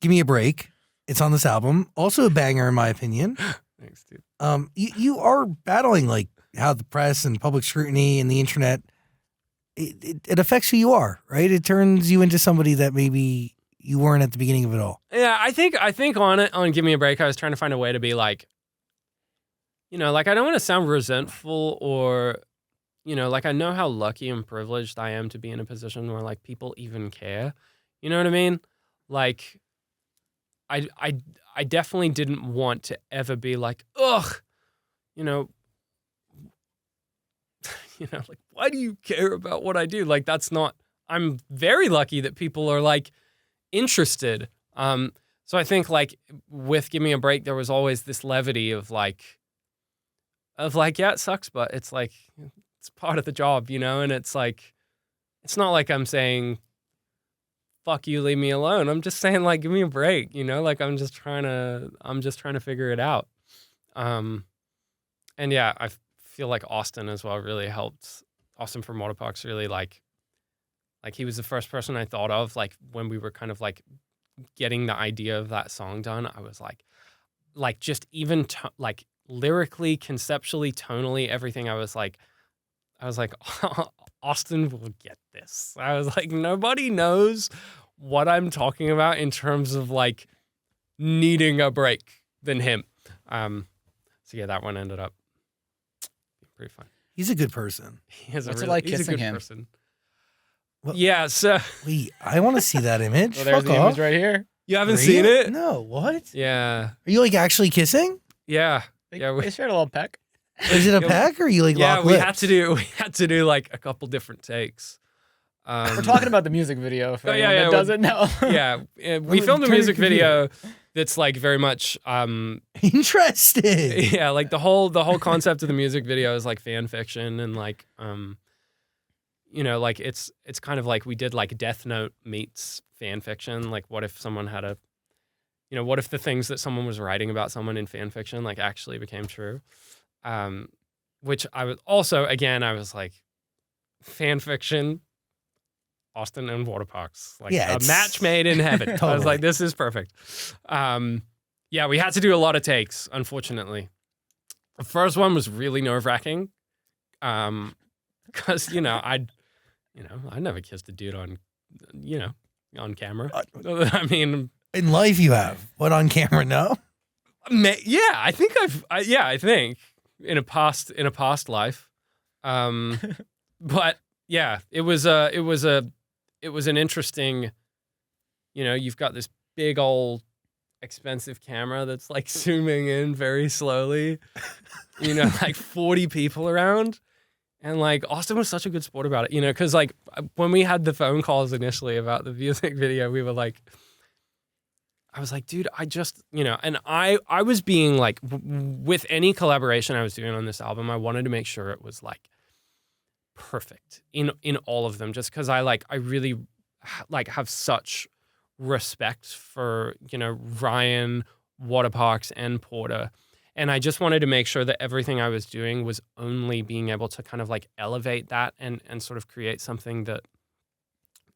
Give Me a Break. It's on this album. Also a banger, in my opinion. Thanks, dude. You are battling like how the press and public scrutiny and the internet, it affects who you are, right? It turns you into somebody that maybe you weren't at the beginning of it all. Yeah, I think on Give Me a Break, I was trying to find a way to be like, you know, like I don't want to sound resentful or, you know, like I know how lucky and privileged I am to be in a position where like people even care. You know what I mean? Like, I definitely didn't want to ever be like, ugh, you know, like, why do you care about what I do? Like, that's not, I'm very lucky that people are like interested. So I think like with Give Me a Break, there was always this levity of like, yeah, it sucks, but it's like, it's part of the job, you know? And it's like, it's not like I'm saying, fuck you, leave me alone. I'm just saying like, give me a break, you know? Like I'm just trying to figure it out. And yeah, I feel like Awsten as well really helped. Awsten from Waterparks really like he was the first person I thought of, like when we were kind of like getting the idea of that song done. I was like just even like lyrically, conceptually, tonally, everything. I was like, Awsten will get this. I was like, nobody knows what I'm talking about in terms of like needing a break than him. So yeah, that one ended up being pretty fun. He's a good person. He's What's a it like he's a kissing good him? person. Well, Yeah, so wait, I want to see that image. Well, there's Fuck the off. image right here. you haven't Really? seen it? No, what? Yeah. Are you like actually kissing? Yeah. They, Yeah, they shared a little peck. Is it a Yeah, peck or are you like Yeah, lock we lips? had to do like a couple different takes. We're talking about the music video for Oh, yeah, anyone yeah, that doesn't know. Yeah, we filmed a Turn your music computer. video that's like very much Interesting. yeah, like the whole concept of the music video is like fan fiction and like you know, like it's kind of like we did like Death Note meets fan fiction. Like what if someone had a, you know, what if the things that someone was writing about someone in fan fiction like actually became true? Which I was also, again, I was like, fan fiction, Awsten and Waterparks, like Yeah, a it's- match made in heaven. I was Totally. like, this is perfect. Yeah, we had to do a lot of takes, unfortunately. The first one was really nerve-wracking, because I never kissed a dude on camera. I mean, In life you have, but on camera, no? yeah, I think I think in a past life, but yeah, it was an interesting, you've got this big old expensive camera that's like zooming in very slowly, like 40 people around. And like Awsten was such a good sport about it, because like when we had the phone calls initially about the music video, we were like, I was like, dude, I just, and I was being like, with any collaboration I was doing on this album, I wanted to make sure it was like perfect in all of them, just because I really like have such respect for, Ryan, Waterparks, and Porter. And I just wanted to make sure that everything I was doing was only being able to kind of like elevate that and sort of create something that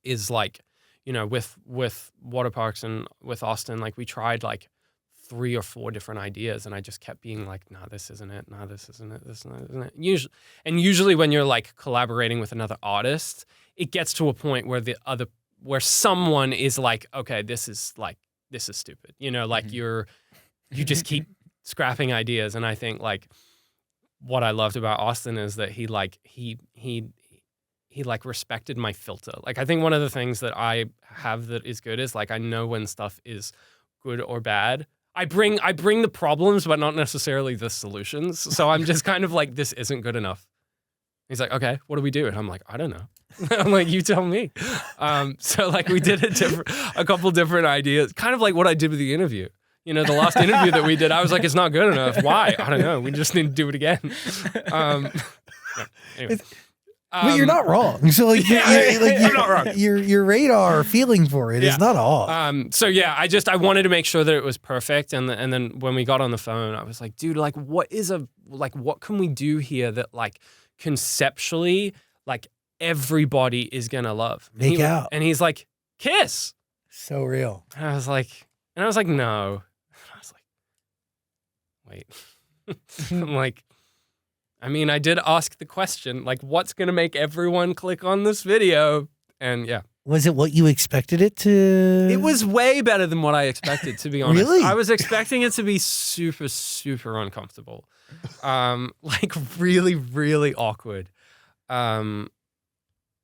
is like, with Waterparks and with Awsten, like we tried like 3 or 4 different ideas, and I just kept being like, nah, this isn't it. Nah, this isn't it. This isn't it. Usually when you're like collaborating with another artist, it gets to a point where someone is like, okay, this is stupid. Like you just keep scrapping ideas. And I think like what I loved about Awsten is that he respected my filter. Like I think one of the things that I have that is good is like I know when stuff is good or bad. I bring the problems, but not necessarily the solutions. So I'm just kind of like, this isn't good enough. He's like, okay, what do we do? And I'm like, I don't know. I'm like, you tell me. So like we did a couple different ideas, kind of like what I did with the interview. The last interview that we did, I was like, it's not good enough. Why? I don't know. We just need to do it again. Anyway. But you're not wrong. So like, I'm not wrong. Your radar feeling for it is not off. So yeah, I wanted to make sure that it was perfect, and then when we got on the phone, I was like, dude, like what can we do here that like conceptually like everybody is gonna love? Make out. And he's like, kiss. So real. And I was like, And I was like, no. And I was like, wait. I'm like, I mean, I did ask the question, like, what's going to make everyone click on this video? And yeah. Was it what you expected it to? It was way better than what I expected, to be honest. Really? I was expecting it to be super, super uncomfortable. Like really, really awkward. And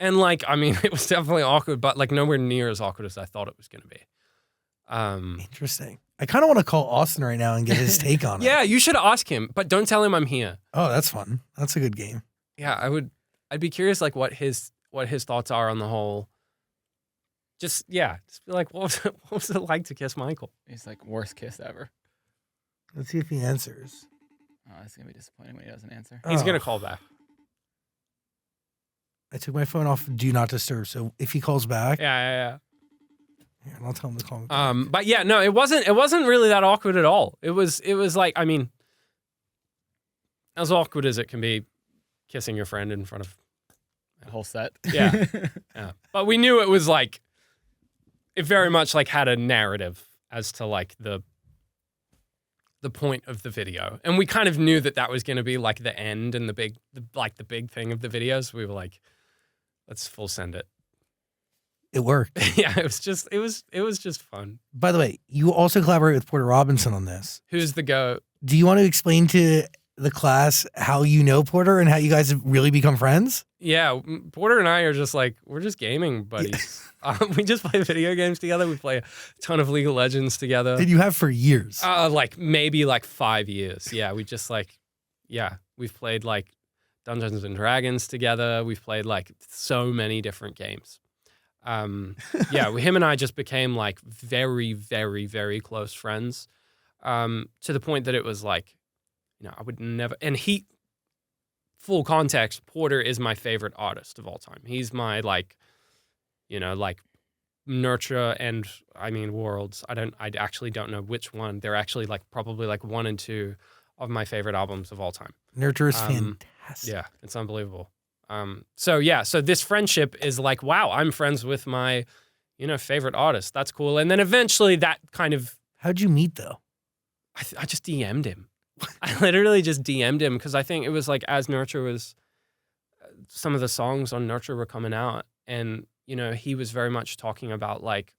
like, I mean, it was definitely awkward, but like nowhere near as awkward as I thought it was going to be. Interesting. I kind of want to call Awsten right now and get his take on it. Yeah, you should ask him, but don't tell him I'm here. Oh, that's fun. That's a good game. Yeah, I'd be curious like what his thoughts are on the whole. Just be like, what was it like to kiss Michael? He's like, worst kiss ever. Let's see if he answers. Oh, it's going to be disappointing when he doesn't answer. He's Oh. going to call back. I took my phone off Do Not Disturb, so if he calls back, Yeah. here, I'll tell him to call me back. But yeah, no, it wasn't really that awkward at all. It was like, I mean, as awkward as it can be kissing your friend in front of The whole set. Yeah. Yeah. But we knew it was like, it very much like had a narrative as to like the point of the video. And we kind of knew that was going to be like the end and the big thing of the videos. We were like, let's full send it. It worked. Yeah, it was just fun. By the way, you also collaborate with Porter Robinson on this. Who's the goat? Do you want to explain to the class how you know Porter and how you guys have really become friends? Yeah, Porter and I are just like, we're just gaming buddies. We just play video games together. We play a ton of League of Legends together. And you have for years. Like maybe like 5 years. Yeah, we just like, yeah, we've played like Dungeons and Dragons together. We've played like so many different games. Yeah, him and I just became like very, very, very close friends. To the point that it was like, you know, I would never, and full context, Porter is my favorite artist of all time. He's my like, you know, like Nurture and I mean Worlds. I actually don't know which one. They're actually like probably like 1 and 2 of my favorite albums of all time. Nurture is fantastic. Yeah, it's unbelievable. So this friendship is like, wow, I'm friends with my, you know, favorite artist. That's cool. And then eventually that kind of, How'd you meet though? I just DM'd him. I literally just DM'd him because I think it was like as Nurture was, some of the songs on Nurture were coming out, and you know he was very much talking about like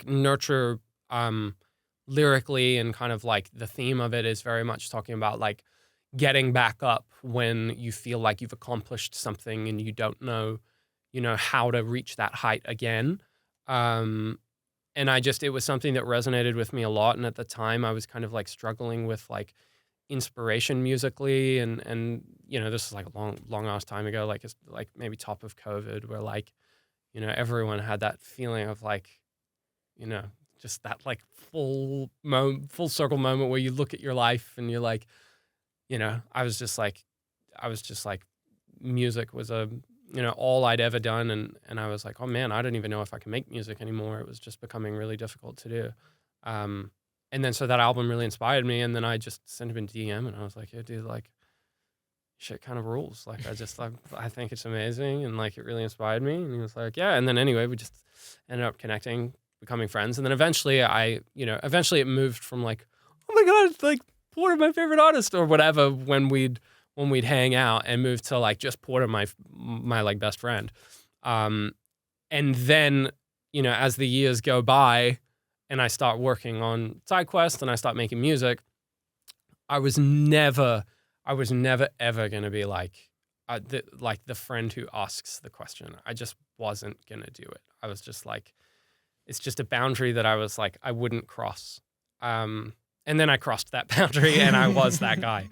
Nurture, lyrically, and kind of like the theme of it is very much talking about like getting back up when you feel like you've accomplished something and you don't know, you know, how to reach that height again. And it was something that resonated with me a lot. And at the time I was kind of like struggling with like inspiration musically. And you know, this is like a long ass time ago, like it's like maybe top of COVID where like, you know, everyone had that feeling of like, you know, just that like full circle moment where you look at your life and you're like, you know, I was just like, music was all I'd ever done. And I was like, oh man, I don't even know if I can make music anymore. It was just becoming really difficult to do. And then so that album really inspired me. And then I just sent him a DM and I was like, yeah, dude, like shit kind of rules. Like I think it's amazing. And like, it really inspired me. And he was like, yeah. And then anyway, we just ended up connecting, becoming friends. And then eventually it moved from like, oh my God, it's like Porter, my favorite artist or whatever, when we'd hang out, and moved to like just Porter, my like best friend. And then, you know, as the years go by and I start working on side quests and I start making music, I was never ever going to be like, the friend who asks the question. I just wasn't going to do it. I was just like, it's just a boundary that I was like, I wouldn't cross. And then I crossed that boundary and I was that guy.